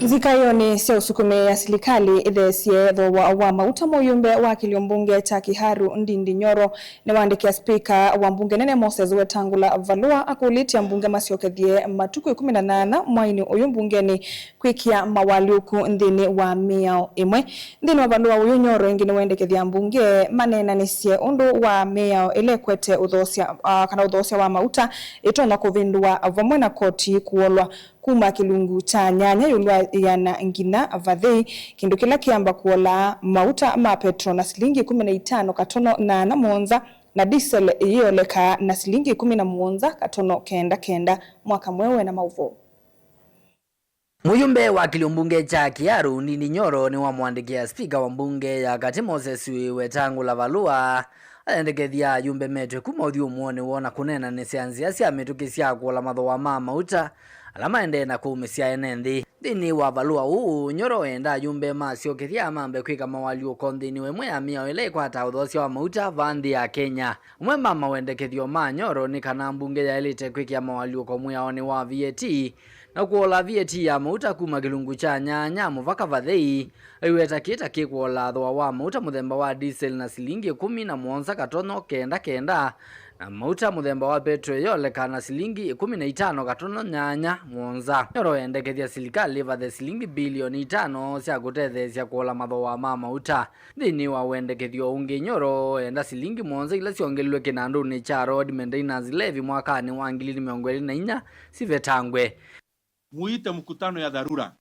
Zikayo ni sio usukume ya serikali ithesie thowa wa mauta muyumbe wa kiliombunge cha Kiharu Ndindi Nyoro ni waandikia spika wa mbunge nene Moses Wetangula Valua akulitia mbunge maciokethie matuku 18 mwaini uyu mbungeni kwikia mawaliuku nthini wa miao imwe nthini wa Valua uyu Nyoro ingine wendekethia mbunge manena nisie undu wa miao ilekwete uthosia kana uthosia wa mauta itona kuvindua vamwe na koti kuolwa kuma kilungu cha nyanya yulwa yana ngina vathei kindu kila kiamba kuola mauta ma petro na silingi 15 katono na monza na diesel iyoleka na silingi 17 katono kenda mwaka mwewe na mauvo. Muyumbe wa kiliombunge cha Kiharu Ndindi Nyoro ni wamwandikia spika wa mbunge ya kati Moses Wetangula Valua aendekethia yumbe metwe kuma uthio muone wona kunena ni sianzia cia mituki cia kuola mathoa ma mauta alama ende na kuumisia enenthi thini wa Valua uu Nyoro enda yumbe maciokethia mambe kwika mawaliuko nthini wemwe ya miao ile kwata uthosia wa mauta vanthi ya Kenya. Umwe mama wendekethio ma Nyoro ni kana mbunge ya elite kwikia mawaliuko mwiaoni wa VAT na kuola VAT ya mauta kuma kilungu cha nyanya muvaka vathei iweta kita kikuola thoa wa mauta muthemba wa diesel na silingi 17 katono kenda na mauta muthemba wa petro yoleka na silingi 15 katono nyanya monza. Nyoro endekethia serikali vathe silingi bilioni 5 cia gutethecia kuola mathoa ma mauta thini wa wendekethio ungi. Nyoro enda silingi monza ila ciongelwe kinanduni cha road maintenance levy mwakani wa 2024 sivetangwe. Muite mkutano ya dharura,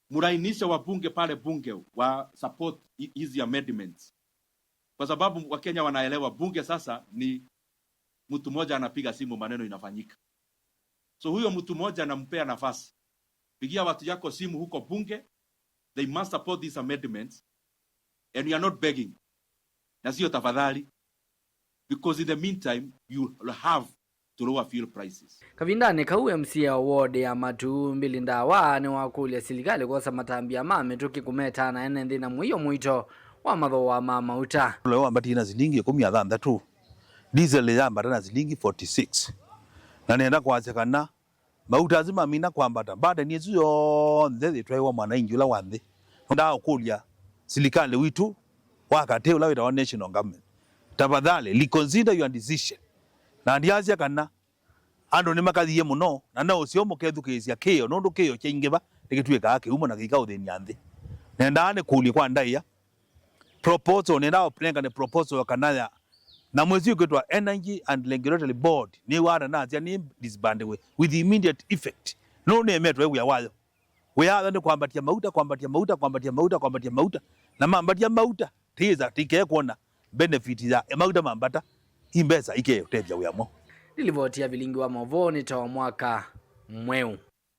murainisha wabunge pale bunge wa support hizi amendments, kwa sababu Wakenya wanaelewa bunge sasa ni mtu mmoja anapiga simu maneno inafanyika. So huyo mtu mmoja anampea nafasi, pigia watu yako simu huko bunge, they must support these amendments and you are not begging, na sio tafadhali, because in the meantime you have to lower fuel prices. Kavindani kau MCA ward ya Matu mbili ndawa ni wakulia serikali kosa matambia mame tuki kumeta na ene nthina mwiyo mwito wa mathoa ma mauta. Leo ambati ina zilingi 13 diesel ya ambata na zilingi 46 na nenda kwazekana mauta azima mina kwambata baada ni ezu yonthe twaiwa mwananchi ula wanthi nda okulia serikali witu wakate ula wita wa national government tafadhali reconsider your decision na ndiazia kana andu ni makathie muno na no cio mukethukisia kio nundu kio chaingeba nikitwika ake umo na gika uthini anthi nenda ne kuli kwa ndaia proposal nenda oplenga ne proposal kanaya na mwezi ukitwa Energy and Regulatory Board ni wara na atia ni disband with immediate effect no ne metwe ya wayo we are the kwambatia mauta na mambatia mauta tiza tike kuona benefit ya mauta mambata imbesa ike utevya uyamo. Nilivotia vilingi wa Mavoni tawa mwaka mweu.